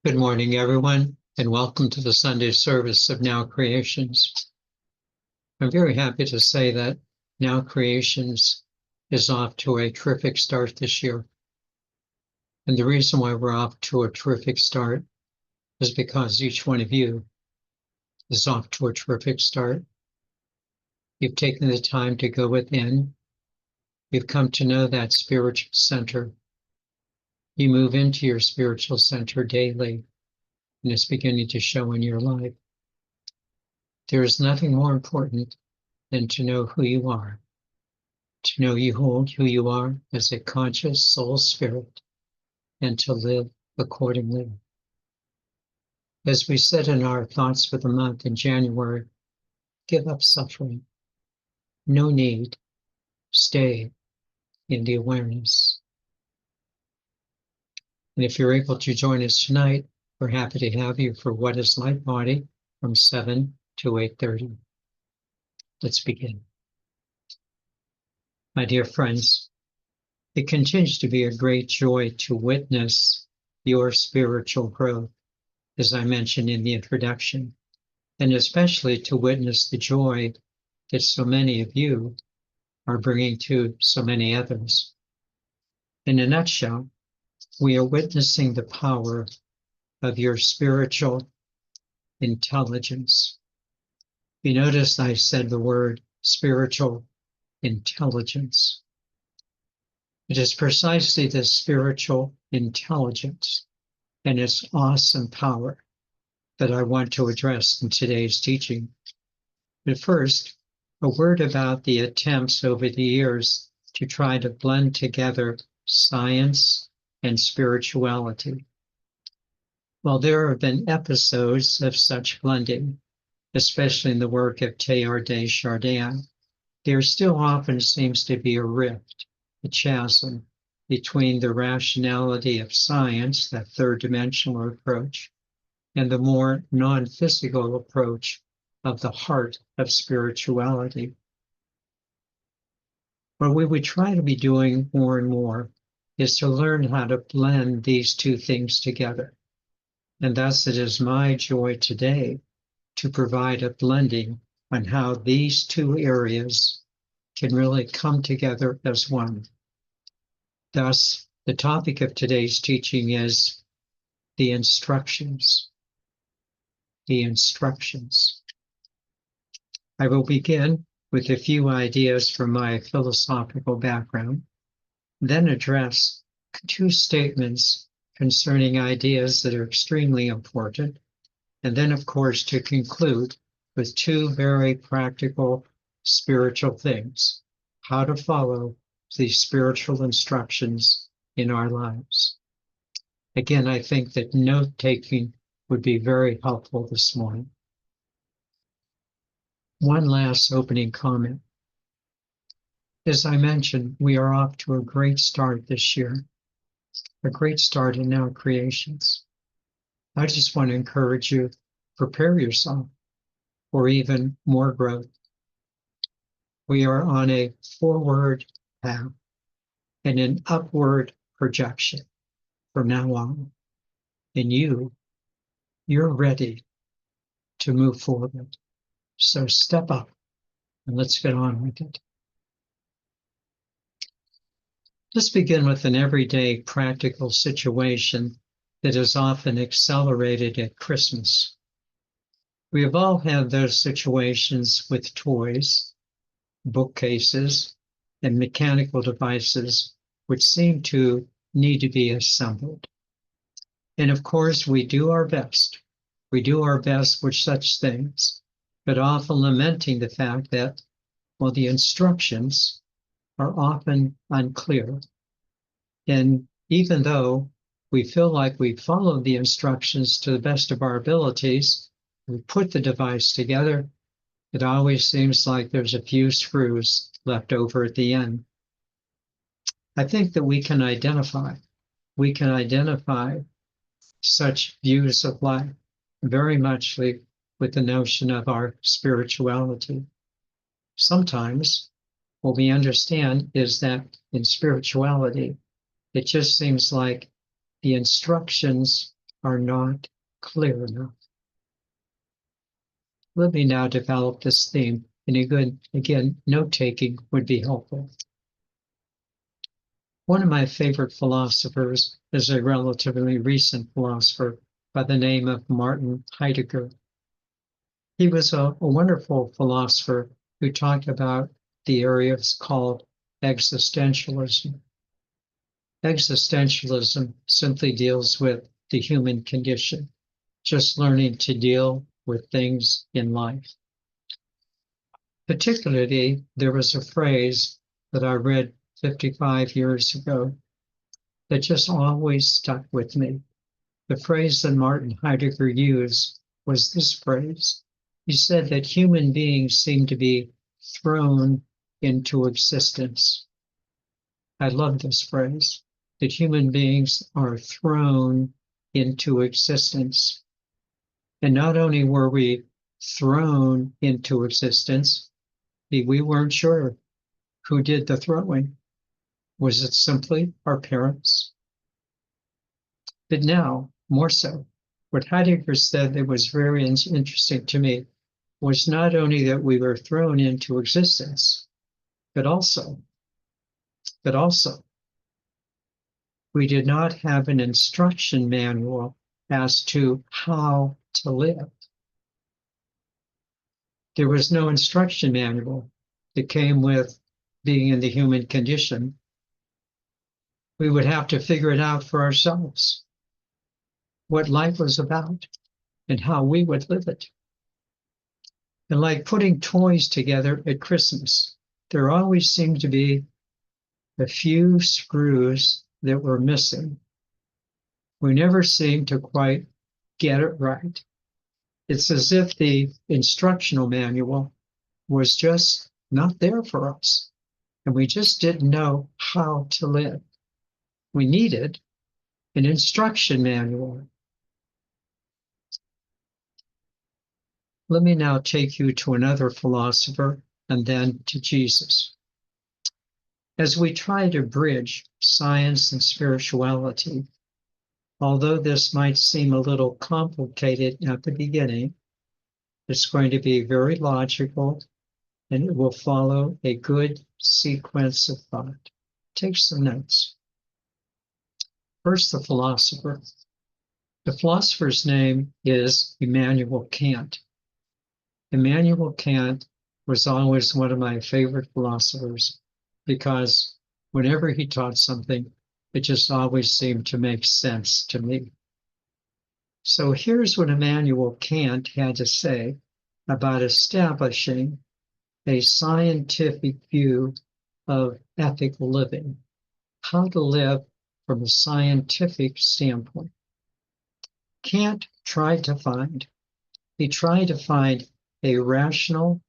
Good morning, everyone, and welcome to the Sunday service of Now Creations. I'm very happy to say that Now Creations is off to a terrific start this year. And the reason why we're off to a terrific start is because each one of you is off to a terrific start. You've taken the time to go within. You've come to know that spiritual center. You move into your spiritual center daily, and it's beginning to show in your life. There is nothing more important than to know who you are, to know who you are as a conscious soul spirit, and to live accordingly. As we said in our thoughts for the month in January, give up suffering. No need. Stay in the awareness. And if you're able to join us tonight, we're happy to have you for What is Light Body from 7 to 8:30. Let's begin. My dear friends, it continues to be a great joy to witness your spiritual growth, as I mentioned in the introduction, and especially to witness the joy that so many of you are bringing to so many others. In a nutshell, we are witnessing the power of your spiritual intelligence. You notice I said the word spiritual intelligence. It is precisely this spiritual intelligence and its awesome power that I want to address in today's teaching. But first, a word about the attempts over the years to try to blend together science and spirituality. While there have been episodes of such blending, especially in the work of Teilhard de Chardin, there still often seems to be a rift, a chasm, between the rationality of science, that third-dimensional approach, and the more non-physical approach of the heart of spirituality. What we would try to be doing more and more is to learn how to blend these two things together. And thus it is my joy today to provide a blending on how these two areas can really come together as one. Thus, the topic of today's teaching is the instructions. The instructions. I will begin with a few ideas from my philosophical background, then address two statements concerning ideas that are extremely important, and then, of course, to conclude with two very practical spiritual things: how to follow these spiritual instructions in our lives. Again, I think that note-taking would be very helpful this morning. One last opening comment. As I mentioned, we are off to a great start this year, a great start in Now Creations. I just want to encourage you, prepare yourself for even more growth. We are on a forward path and an upward projection from now on. And you're ready to move forward. So step up and let's get on with it. Let's begin with an everyday practical situation that is often accelerated at Christmas. We have all had those situations with toys, bookcases, and mechanical devices which seem to need to be assembled. And of course, we do our best. We do our best with such things, but often lamenting the fact that, well, the instructions are often unclear. And even though we feel like we followed the instructions to the best of our abilities, we put the device together, it always seems like there's a few screws left over at the end. I think that we can identify such views of life very much with the notion of our spirituality. Sometimes what we understand is that in spirituality, it just seems like the instructions are not clear enough. Let me now develop this theme, and again, note-taking would be helpful. One of my favorite philosophers is a relatively recent philosopher by the name of Martin Heidegger. He was a wonderful philosopher who talked about the areas called existentialism. Existentialism simply deals with the human condition, just learning to deal with things in life. Particularly, there was a phrase that I read 55 years ago that just always stuck with me. The phrase that Martin Heidegger used was this phrase. He said that human beings seem to be thrown into existence. I love this phrase, that human beings are thrown into existence. And not only were we thrown into existence, we weren't sure who did the throwing. Was it simply our parents? But now, more so, what Heidegger said that was very interesting to me was not only that we were thrown into existence, but also, we did not have an instruction manual as to how to live. There was no instruction manual that came with being in the human condition. We would have to figure it out for ourselves, what life was about and how we would live it. And like putting toys together at Christmas, there always seemed to be a few screws that were missing. We never seemed to quite get it right. It's as if the instructional manual was just not there for us, and we just didn't know how to live. We needed an instruction manual. Let me now take you to another philosopher and then to Jesus. As we try to bridge science and spirituality, although this might seem a little complicated at the beginning, it's going to be very logical and it will follow a good sequence of thought. Take some notes. First, the philosopher. The philosopher's name is Immanuel Kant. Immanuel Kant was always one of my favorite philosophers because whenever he taught something, it just always seemed to make sense to me. So here's what Immanuel Kant had to say about establishing a scientific view of ethical living, how to live from a scientific standpoint. Kant tried to find a rational,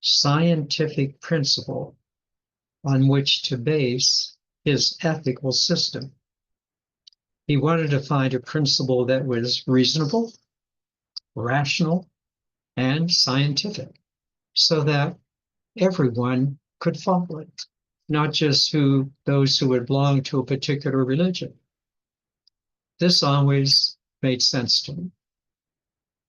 scientific principle on which to base his ethical system. He wanted to find a principle that was reasonable, rational, and scientific, so that everyone could follow it, not just those who would belong to a particular religion. This always made sense to me.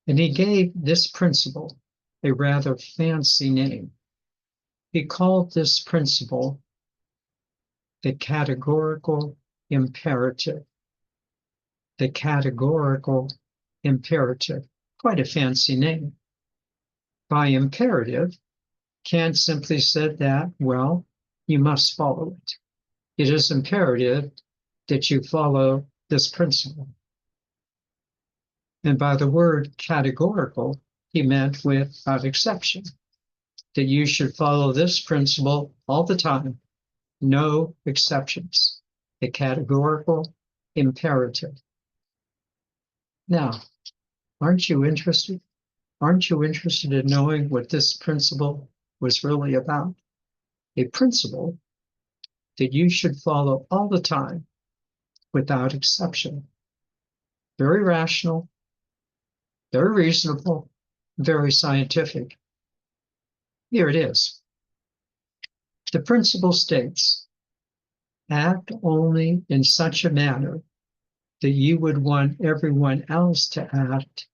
And he gave this principle a rather fancy name. He called this principle the categorical imperative. The categorical imperative, quite a fancy name. By imperative, Kant simply said that, well, you must follow it. It is imperative that you follow this principle. And by the word categorical, he meant without exception, that you should follow this principle all the time, no exceptions, a categorical imperative. Now, aren't you interested? Aren't you interested in knowing what this principle was really about? A principle that you should follow all the time without exception. Very rational, very reasonable, very scientific. Here it is. The principle states, act only in such a manner that you would want everyone else to act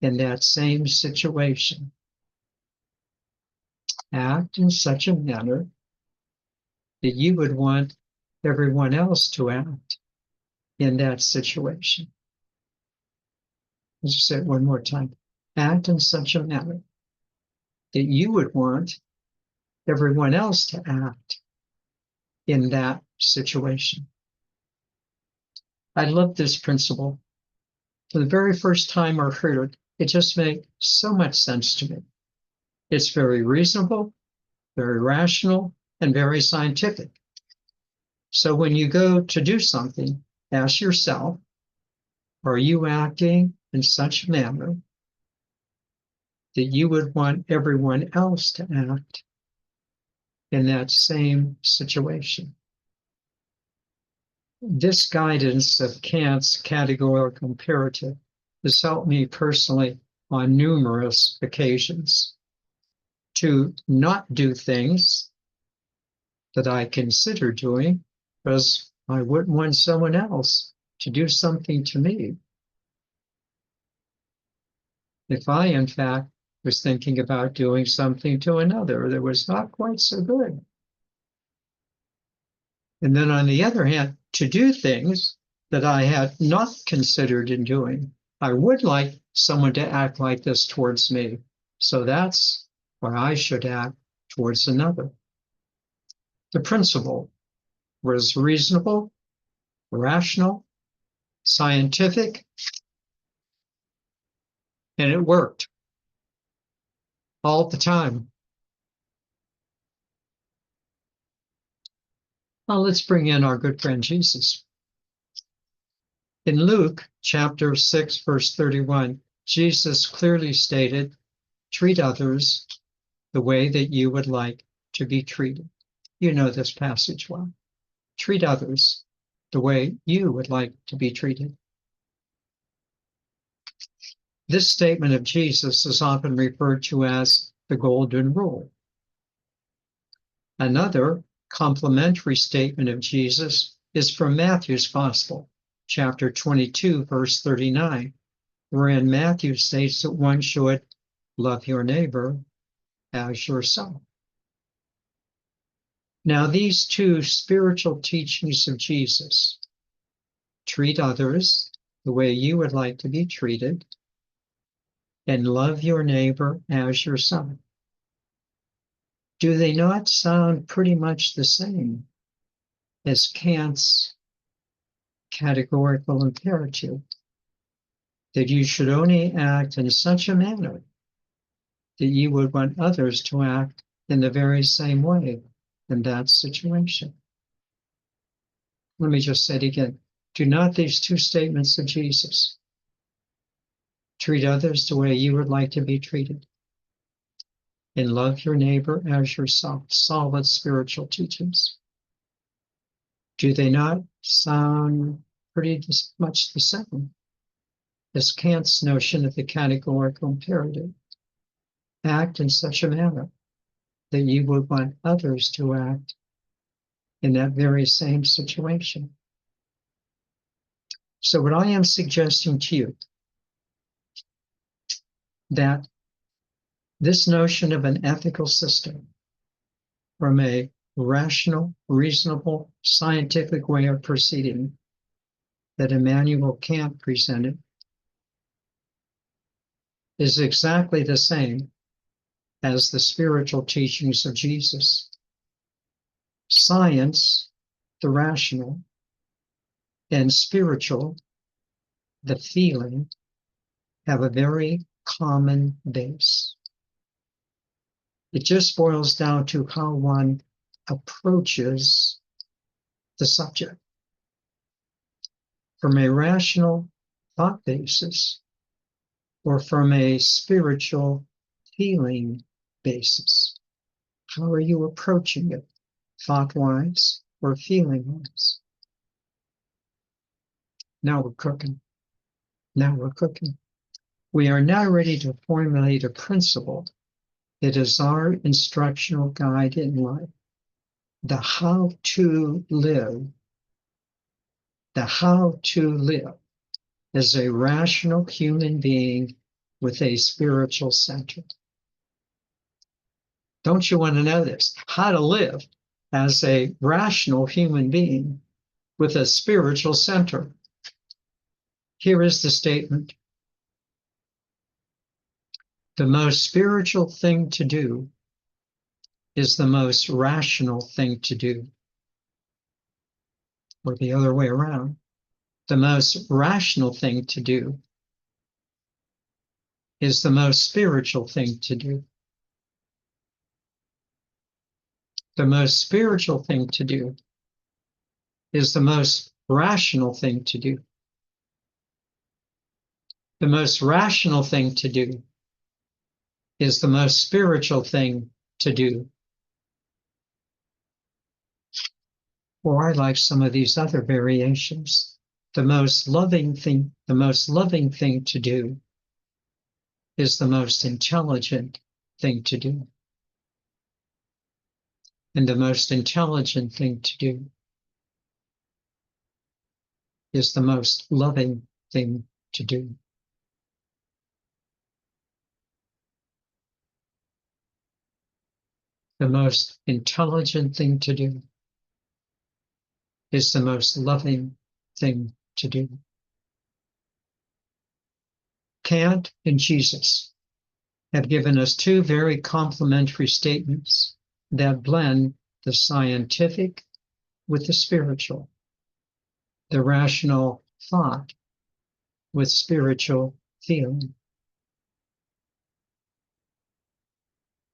in that same situation. Act in such a manner that you would want everyone else to act in that situation. Let's say it one more time. Act in such a manner that you would want everyone else to act in that situation. I love this principle. For the very first time I heard it, it just made so much sense to me. It's very reasonable, very rational, and very scientific. So when you go to do something, ask yourself, are you acting in such a manner that you would want everyone else to act in that same situation? This guidance of Kant's categorical imperative has helped me personally on numerous occasions to not do things that I consider doing because I wouldn't want someone else to do something to me. If I, in fact, was thinking about doing something to another that was not quite so good. And then on the other hand, to do things that I had not considered in doing. I would like someone to act like this towards me. So that's why I should act towards another. The principle was reasonable, rational, scientific, and it worked all the time. Now let's bring in our good friend Jesus. In Luke chapter 6, verse 31, Jesus clearly stated, treat others the way that you would like to be treated. You know this passage well. Treat others the way you would like to be treated. This statement of Jesus is often referred to as the Golden Rule. Another complementary statement of Jesus is from Matthew's Gospel, chapter 22, verse 39, wherein Matthew states that one should love your neighbor as yourself. Now, these two spiritual teachings of Jesus, treat others the way you would like to be treated, and love your neighbor as yourself, do they not sound pretty much the same as Kant's categorical imperative that you should only act in such a manner that you would want others to act in the very same way in that situation? Let me just say it again. Do not these two statements of Jesus, treat others the way you would like to be treated, and love your neighbor as yourself, solid spiritual teachings, do they not sound pretty much the same as Kant's notion of the categorical imperative? Act in such a manner that you would want others to act in that very same situation. So what I am suggesting to you, that this notion of an ethical system from a rational, reasonable, scientific way of proceeding that Immanuel Kant presented is exactly the same as the spiritual teachings of Jesus. Science, the rational, and spiritual, the feeling, have a very common base. It just boils down to how one approaches the subject. From a rational thought basis or from a spiritual feeling basis. How are you approaching it? Thought-wise or feeling-wise? Now we're cooking. Now we're cooking. We are now ready to formulate a principle that is our instructional guide in life. The how to live. The how to live as a rational human being with a spiritual center. Don't you want to know this? How to live as a rational human being with a spiritual center. Here is the statement. The most spiritual thing to do is the most rational thing to do. Or the other way around. The most rational thing to do is the most spiritual thing to do. The most spiritual thing to do is the most rational thing to do. The most rational thing to do is the most spiritual thing to do. Or I like some of these other variations. The most loving thing to do is the most intelligent thing to do. And the most intelligent thing to do is the most loving thing to do. The most intelligent thing to do is the most loving thing to do. Kant and Jesus have given us two very complementary statements that blend the scientific with the spiritual, the rational thought with spiritual feeling.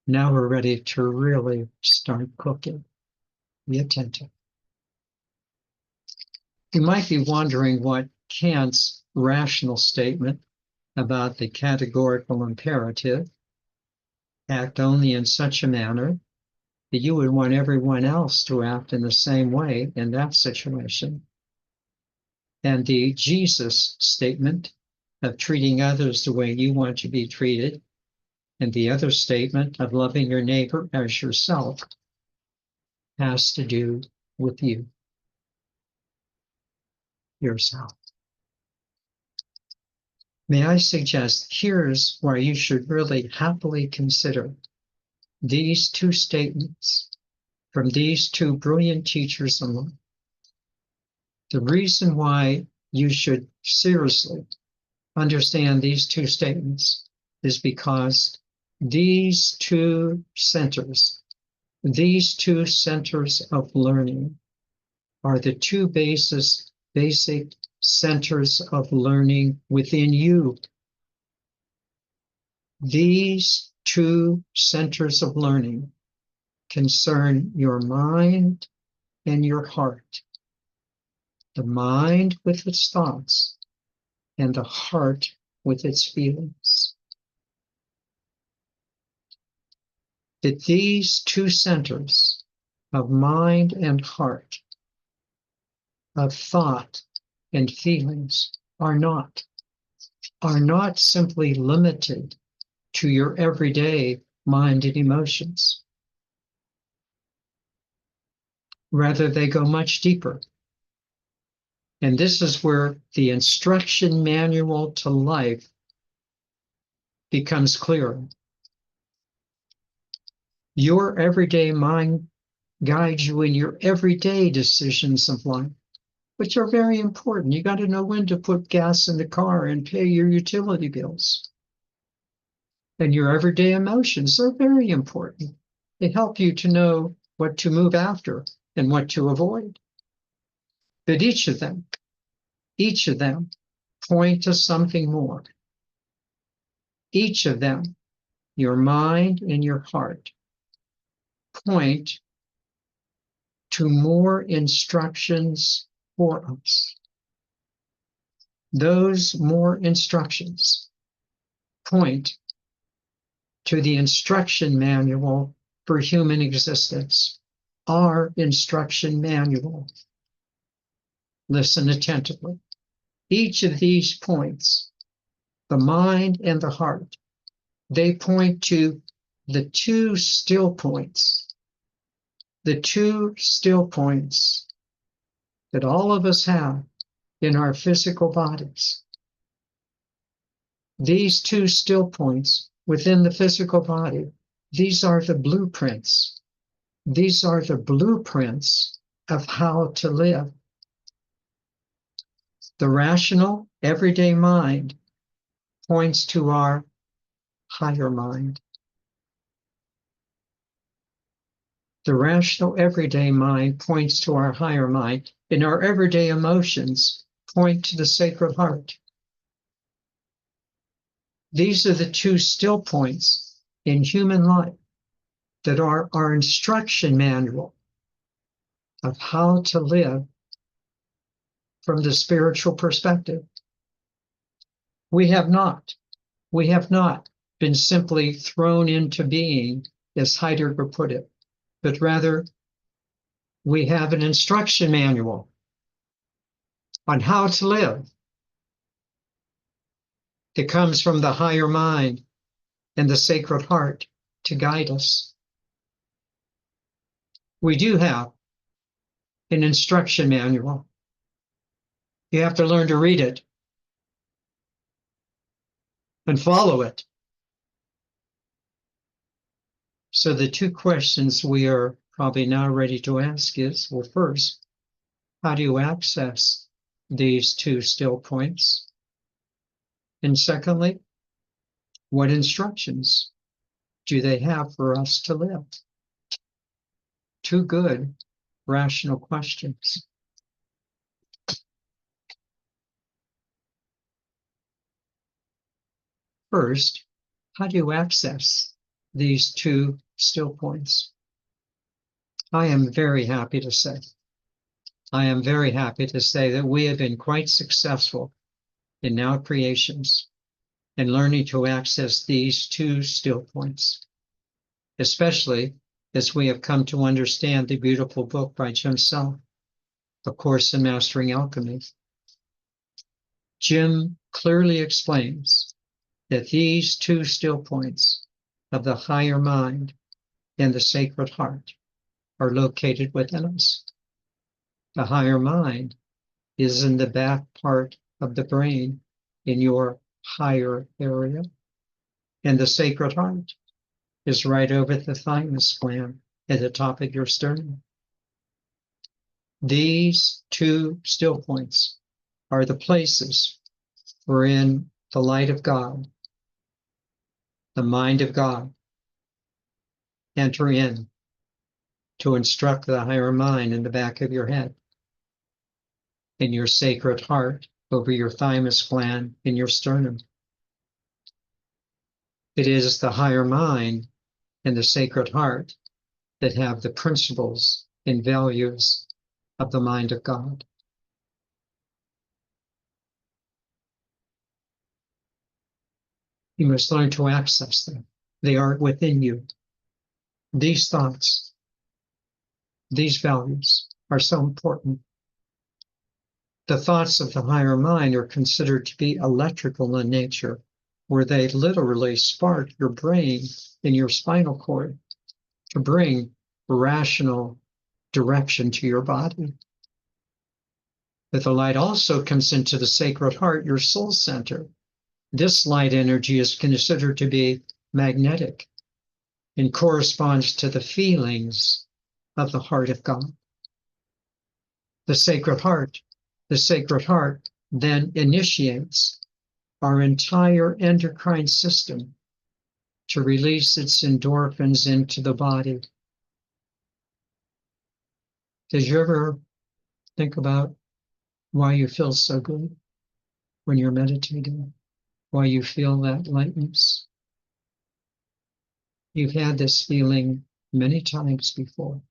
Now we're ready to really start cooking. Be attentive. You might be wondering what Kant's rational statement about the categorical imperative, act only in such a manner that you would want everyone else to act in the same way in that situation, and the Jesus statement of treating others the way you want to be treated, and the other statement of loving your neighbor as yourself has to do with you, yourself. May I suggest, here's where you should really happily consider these two statements from these two brilliant teachers alone. The reason why you should seriously understand these two statements is because these two centers of learning are the two basic centers of learning within you. These two centers of learning concern your mind and your heart. The mind with its thoughts and the heart with its feelings. That these two centers of mind and heart, of thought and feelings, are not simply limited to your everyday mind and emotions. Rather, they go much deeper. And this is where the instruction manual to life becomes clearer. Your everyday mind guides you in your everyday decisions of life, which are very important. You got to know when to put gas in the car and pay your utility bills. And your everyday emotions are very important. They help you to know what to move after and what to avoid. But each of them point to something more. Each of them, your mind and your heart, point to more instructions for us. Those more instructions point to the instruction manual for human existence, our instruction manual. Listen attentively. Each of these points, the mind and the heart, they point to the two still points that all of us have in our physical bodies. These two still points within the physical body, these are the blueprints. These are the blueprints of how to live. The rational, everyday mind points to our higher mind. The rational, everyday mind points to our higher mind, and our everyday emotions point to the sacred heart. These are the two still points in human life that are our instruction manual of how to live from the spiritual perspective. We have not been simply thrown into being, as Heidegger put it, but rather we have an instruction manual on how to live that comes from the higher mind and the sacred heart to guide us. We do have an instruction manual. You have to learn to read it and follow it. So the two questions we are probably now ready to ask is, well, first, how do you access these two still points? And secondly, what instructions do they have for us to live? Two good, rational questions. First, how do you access these two still points? I am very happy to say that we have been quite successful in Now Creations in learning to access these two still points, especially as we have come to understand the beautiful book by Jim Self, A Course in Mastering Alchemy. Jim clearly explains that these two still points of the higher mind and the sacred heart are located within us. The higher mind is in the back part of the brain in your higher area, and the sacred heart is right over the thymus gland at the top of your sternum. These two still points are the places wherein the light of God, the mind of God, enter in to instruct the higher mind in the back of your head, in your sacred heart, over your thymus gland, in your sternum. It is the higher mind and the sacred heart that have the principles and values of the mind of God. You must learn to access them. They are within you. These thoughts, these values are so important. The thoughts of the higher mind are considered to be electrical in nature, where they literally spark your brain and your spinal cord to bring rational direction to your body. But the light also comes into the sacred heart, your soul center. This light energy is considered to be magnetic and corresponds to the feelings of the heart of God. The sacred heart then initiates our entire endocrine system to release its endorphins into the body. Did you ever think about why you feel so good when you're meditating? Why you feel that lightness? You've had this feeling many times before.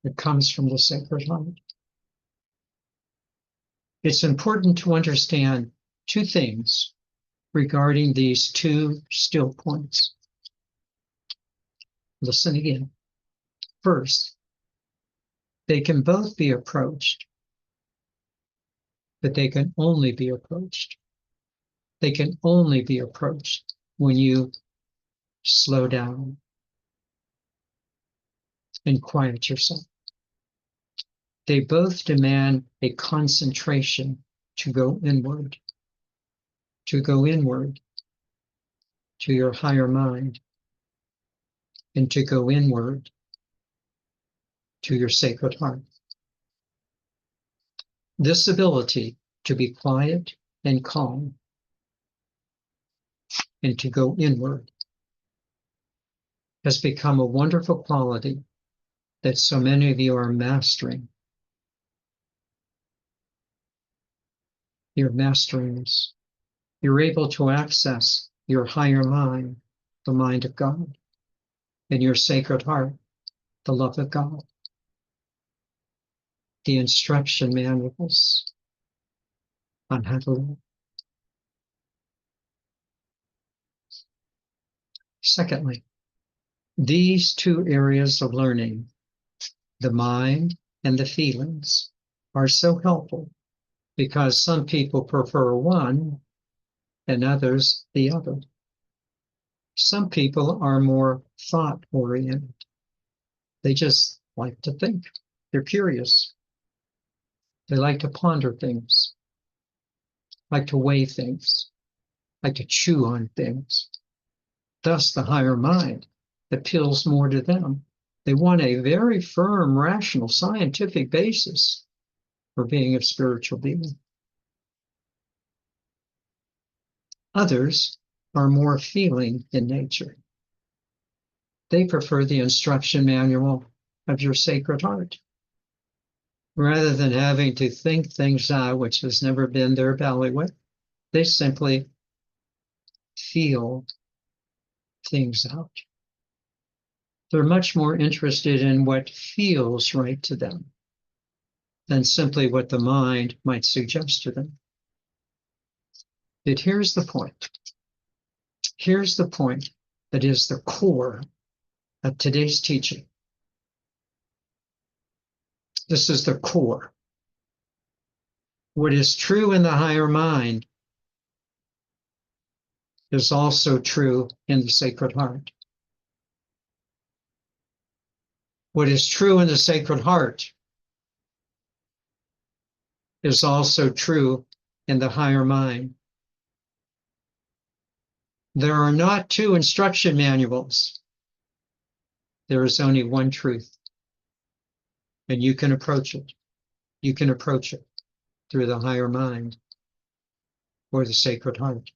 It comes from the sacred heart. It's important to understand two things regarding these two still points. Listen again. First, they can both be approached, but they can only be approached. They can only be approached when you slow down and quiet yourself. They both demand a concentration to go inward. To go inward to your higher mind, and to go inward to your sacred heart. This ability to be quiet and calm and to go inward has become a wonderful quality that so many of you are mastering. You're mastering this. You're able to access your higher mind, the mind of God, and your sacred heart, the love of God. The instruction manuals on how to live. Secondly, these two areas of learning, the mind and the feelings, are so helpful because some people prefer one and others the other. Some people are more thought-oriented. They just like to think. They're curious. They like to ponder things, like to weigh things, like to chew on things. Thus, the higher mind appeals more to them. They want a very firm, rational, scientific basis for being a spiritual being. Others are more feeling in nature. They prefer the instruction manual of your sacred heart. Rather than having to think things out, which has never been their bailiwick, they simply feel things out. They're much more interested in what feels right to them than simply what the mind might suggest to them. But here's the point. Here's the point that is the core of today's teaching. This is the core. What is true in the higher mind is also true in the sacred heart. What is true in the sacred heart is also true in the higher mind. There are not two instruction manuals. There is only one truth. And you can approach it. You can approach it through the higher mind or the sacred heart.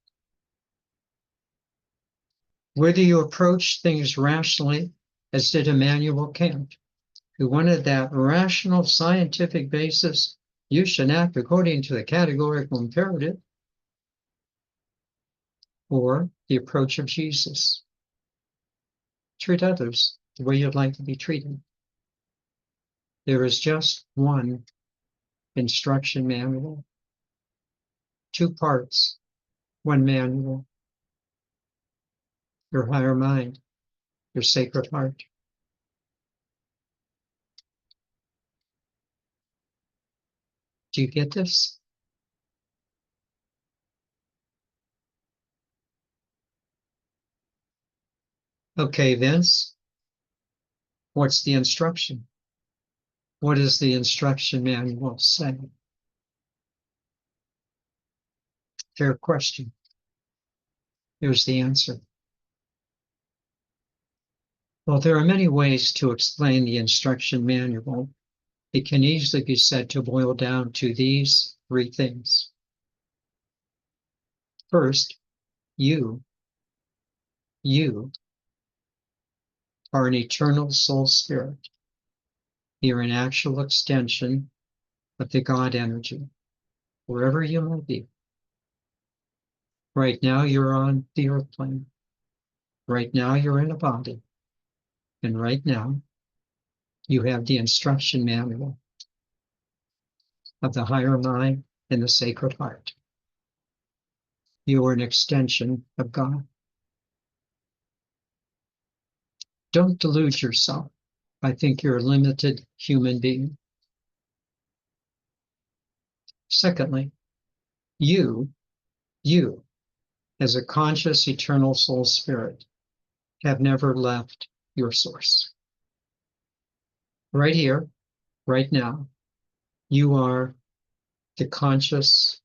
Whether you approach things rationally, as did Immanuel Kant, who wanted that rational scientific basis, you should act according to the categorical imperative, or the approach of Jesus. Treat others the way you'd like to be treated. There is just one instruction manual, two parts, one manual, your higher mind, your sacred heart. Do you get this? Okay, Vince, what's the instruction? What does the instruction manual say? Fair question. Here's the answer. Well, there are many ways to explain the instruction manual. It can easily be said to boil down to these three things. First, you are an eternal soul spirit. You're an actual extension of the God energy, wherever you may be. Right now, you're on the earth plane. Right now, you're in a body. And right now, you have the instruction manual of the higher mind and the sacred heart. You are an extension of God. Don't delude yourself. I think you're a limited human being. Secondly, you, as a conscious eternal soul spirit, have never left your source. Right here, right now, you are the conscious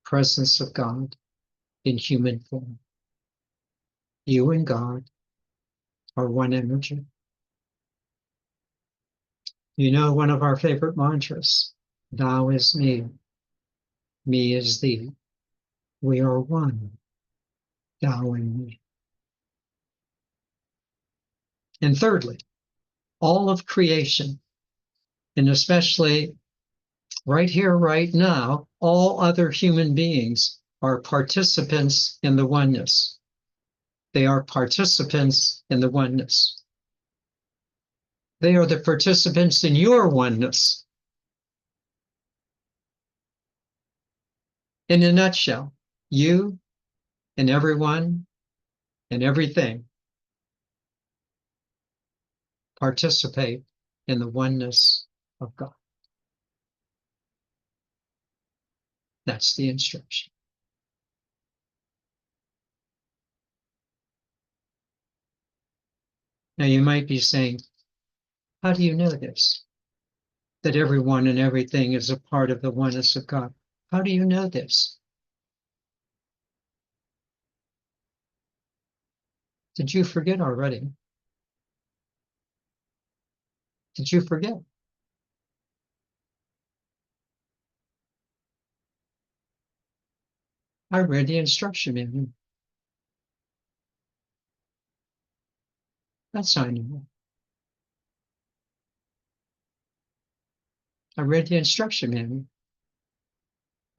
presence of God in human form. You and God are one energy. You know one of our favorite mantras, Thou is me is thee. We are one, thou and me. And thirdly, all of creation, and especially right here, right now, all other human beings are participants in the oneness. They are participants in the oneness. They are the participants in your oneness. In a nutshell, you and everyone and everything participate in the oneness of God. That's the instruction. Now you might be saying, how do you know this? That everyone and everything is a part of the oneness of God. How do you know this? Did you forget already? Did you forget? I read the instruction manual. That's how I knew. I read the instruction manual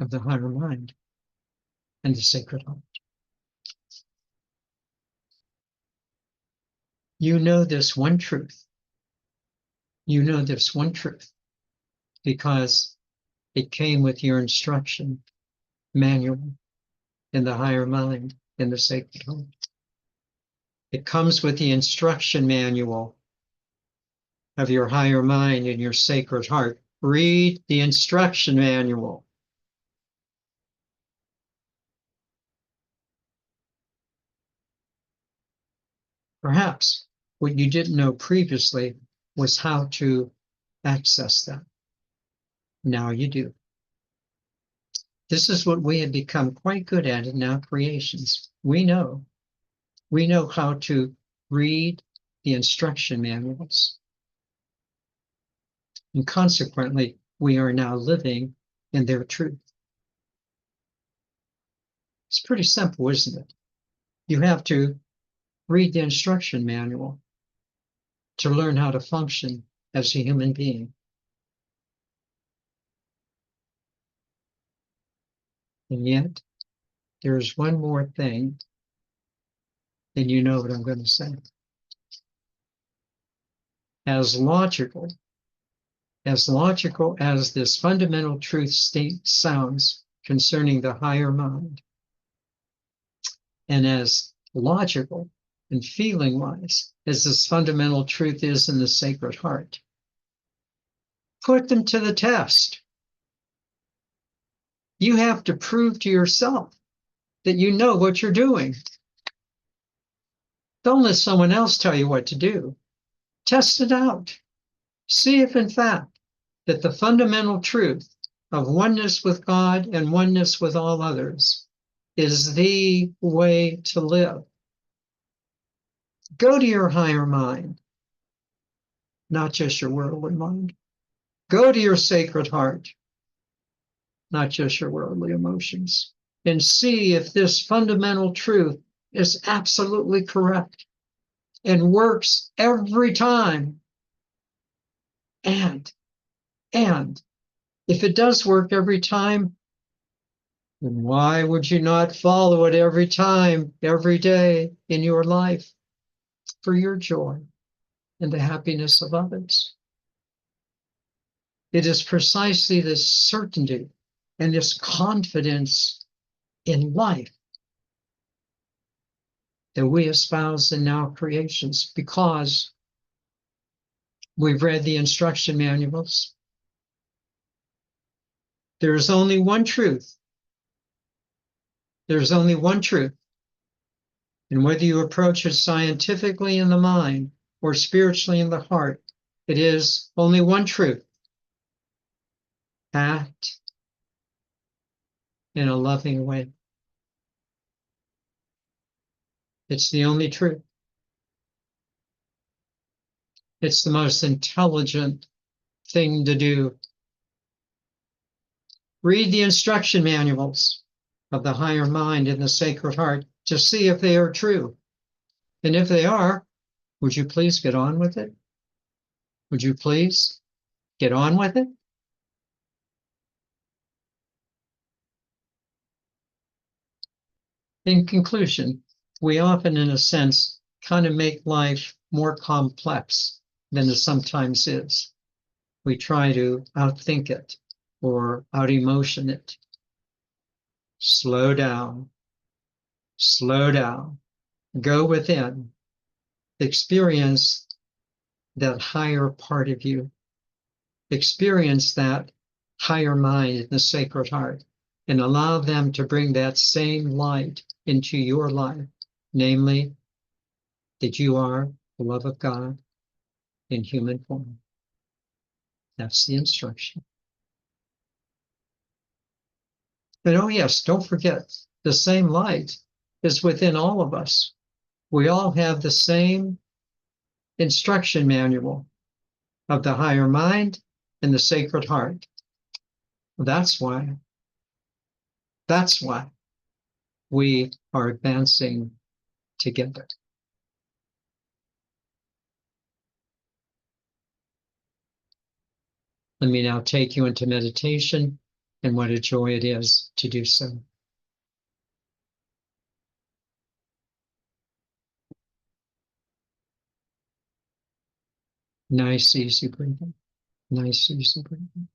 of the higher mind and the sacred heart. You know this one truth. You know this one truth because it came with your instruction manual in the higher mind, in the sacred heart. It comes with the instruction manual of your higher mind and your sacred heart. Read the instruction manual. Perhaps what you didn't know previously was how to access that. Now you do. This is what we have become quite good at in Now Creations. We know how to read the instruction manuals. And consequently, we are now living in their truth. It's pretty simple, isn't it? You have to read the instruction manual to learn how to function as a human being. And yet, there's one more thing, and you know what I'm going to say. As logical as this fundamental truth state sounds concerning the higher mind, and as logical and feeling-wise as this fundamental truth is in the sacred heart, put them to the test. You have to prove to yourself that you know what you're doing. Don't let someone else tell you what to do. Test it out. See if, in fact, that the fundamental truth of oneness with God and oneness with all others is the way to live. Go to your higher mind, not just your worldly mind. Go to your sacred heart, not just your worldly emotions, and see if this fundamental truth is absolutely correct and works every time. And if it does work every time, then why would you not follow it every time, every day in your life for your joy and the happiness of others? It is precisely this certainty and this confidence in life that we espouse in Now Creations, because we've read the instruction manuals. There is only one truth. There's only one truth. And whether you approach it scientifically in the mind or spiritually in the heart, it is only one truth. Act in a loving way. It's the only truth. It's the most intelligent thing to do. Read the instruction manuals of the higher mind and the Sacred Heart to see if they are true. And if they are, would you please get on with it? Would you please get on with it? In conclusion, we often, in a sense, kind of make life more complex than it sometimes is. We try to outthink it or out-emotion it. Slow down, slow down, go within, experience that higher part of you, experience that higher mind in the Sacred Heart, and allow them to bring that same light into your life, namely that you are the love of God in human form. That's the instruction. And oh yes, don't forget, the same light is within all of us. We all have the same instruction manual of the higher mind and the Sacred Heart. That's why we are advancing together. Let me now take you into meditation, and what a joy it is to do so. Nice, easy breathing. Nice, easy breathing.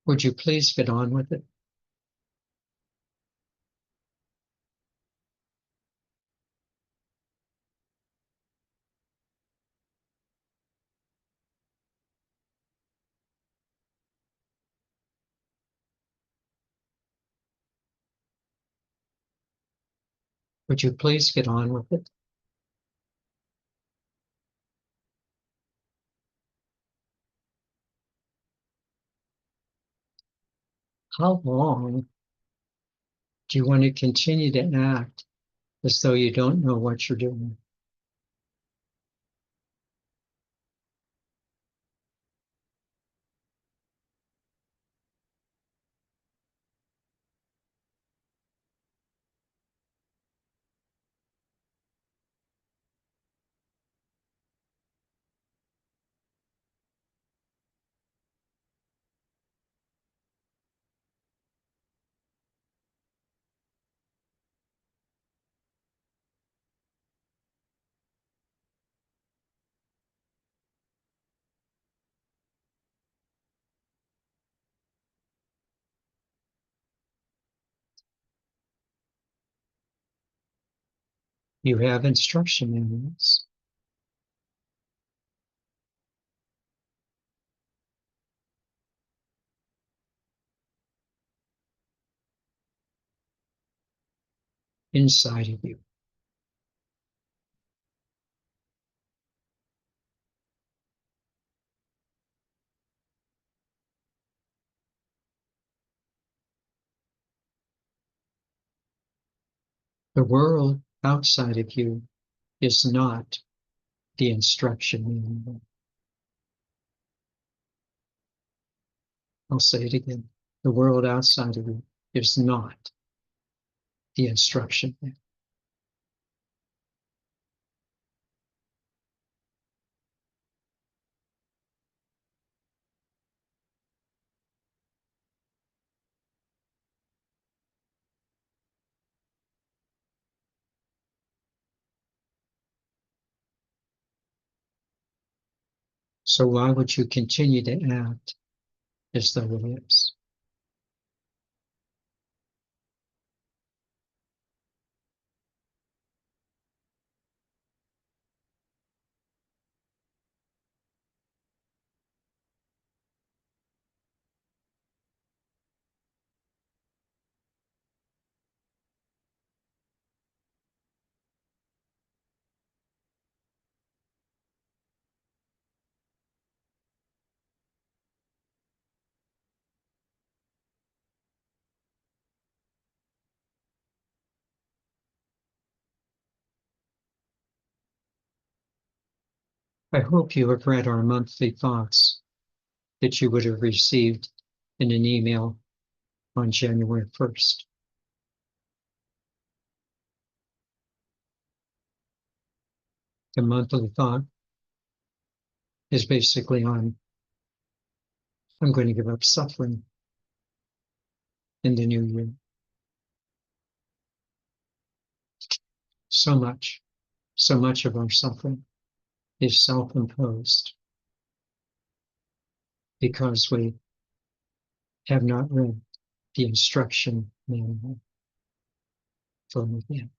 Would you please get on with it? Would you please get on with it? How long do you want to continue to act as though you don't know what you're doing? You have instruction manuals. Inside of you. The world outside of you is not the instruction manual. I'll say it again. The world outside of you is not the instruction manual. So why would you continue to act as though it is? I hope you have read our monthly thoughts that you would have received in an email on January 1st. The monthly thought is basically on, I'm going to give up suffering in the new year. So much of our suffering is self-imposed because we have not read the instruction manual from within.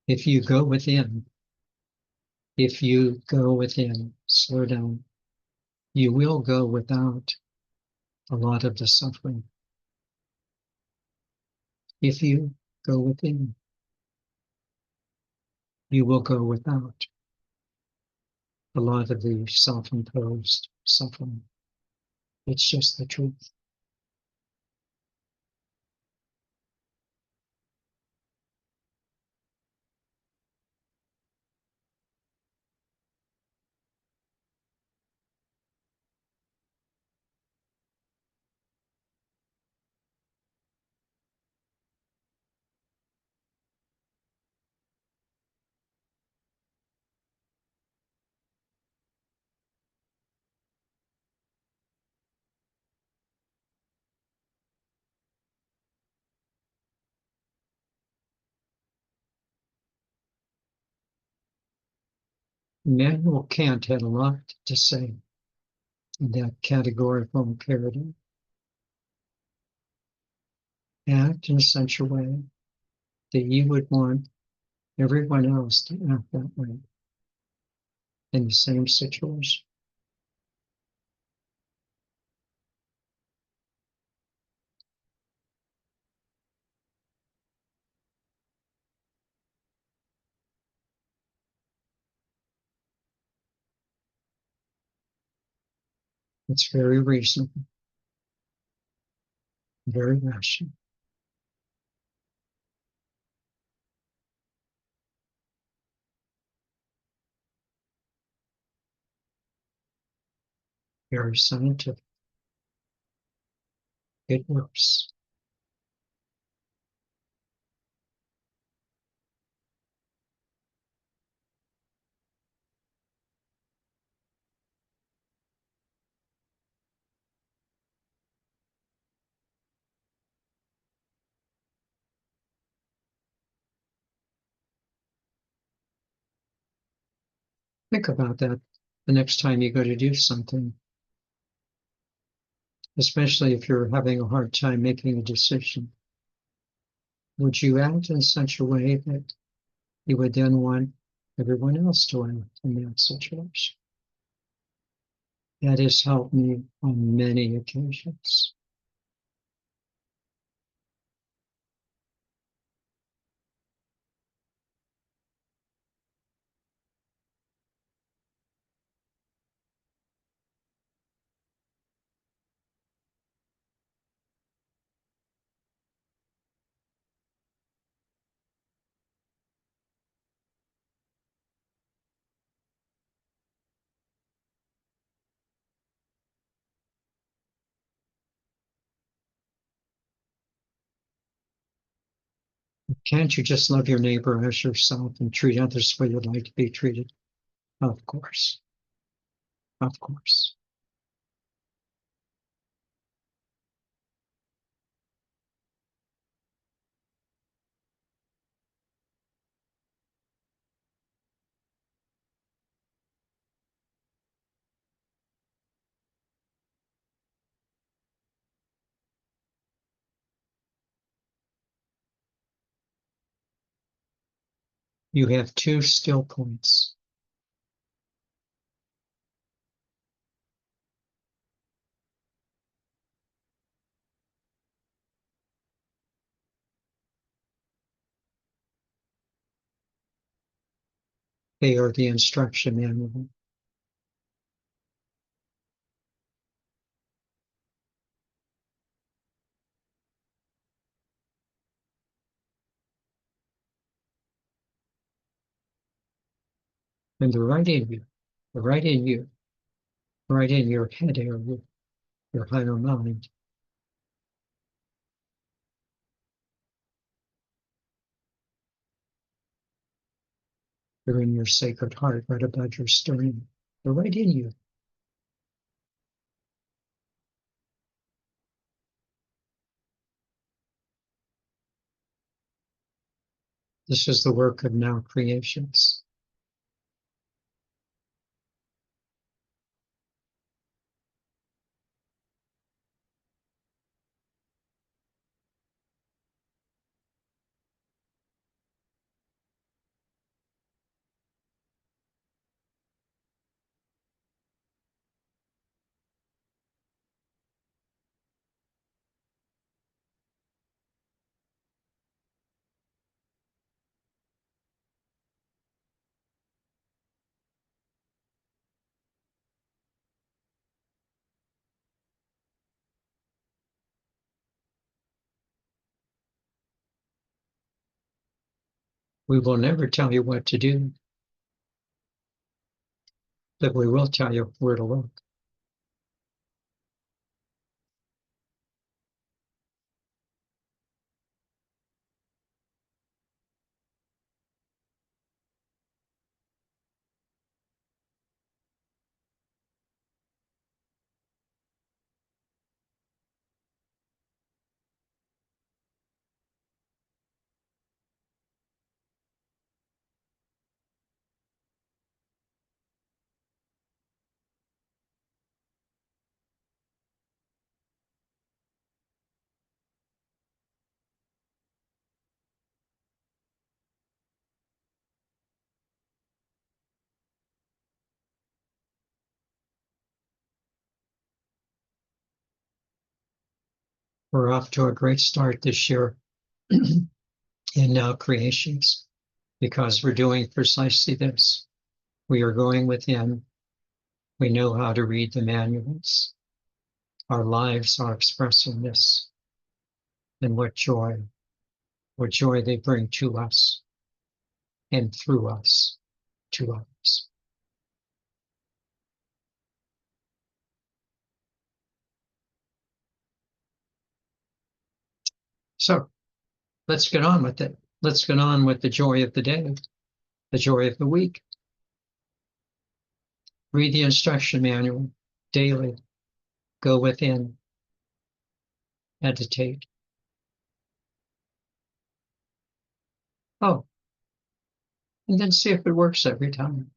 If you go within, slow down, you will go without a lot of the suffering. If you go within, you will go without a lot of the self-imposed suffering. It's just the truth. Immanuel Kant had a lot to say in that categorical paradigm. Act in such a way that you would want everyone else to act that way in the same situation. It's very reasonable, very rational. Very scientific. It works. Think about that the next time you go to do something, especially if you're having a hard time making a decision. Would you act in such a way that you would then want everyone else to act in that situation? That has helped me on many occasions. Can't you just love your neighbor as yourself and treat others the way you'd like to be treated? Of course. Of course. You have 2 still points. They are the instruction manual. And they're right in you. They're right in you. Right in your head area, your higher mind. They're in your sacred heart, right above your sternum. They're right in you. This is the work of now creations. We will never tell you what to do, but we will tell you where to look. We're off to a great start this year in now creations, because we're doing precisely this. We are going within. We know how to read the manuals. Our lives are expressing this. And what joy they bring to us and through us to others. So let's get on with it. Let's get on with the joy of the day, the joy of the week. Read the instruction manual daily. Go within. Meditate. Oh, and then see if it works every time.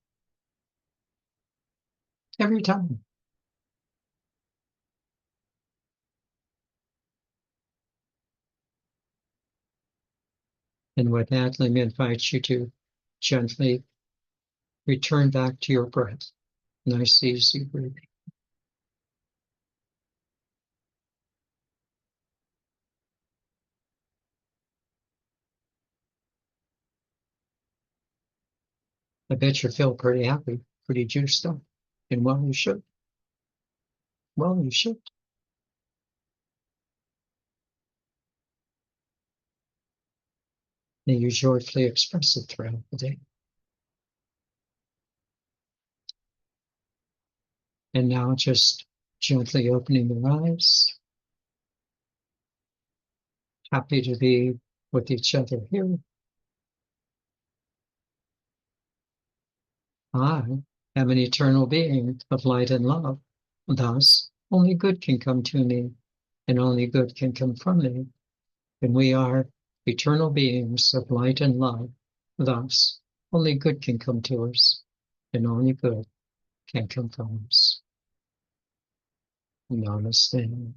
Every time. And with that, let me invite you to gently return back to your breath. Nice, easy breathing. I bet you feel pretty happy, pretty juiced up. And well, you should. Well, you should. And you joyfully express it throughout the day. And now just gently opening your eyes. Happy to be with each other here. I am an eternal being of light and love. Thus, only good can come to me, and only good can come from me. And we are eternal beings of light and love. Thus, only good can come to us, and only good can come from us. Namaste.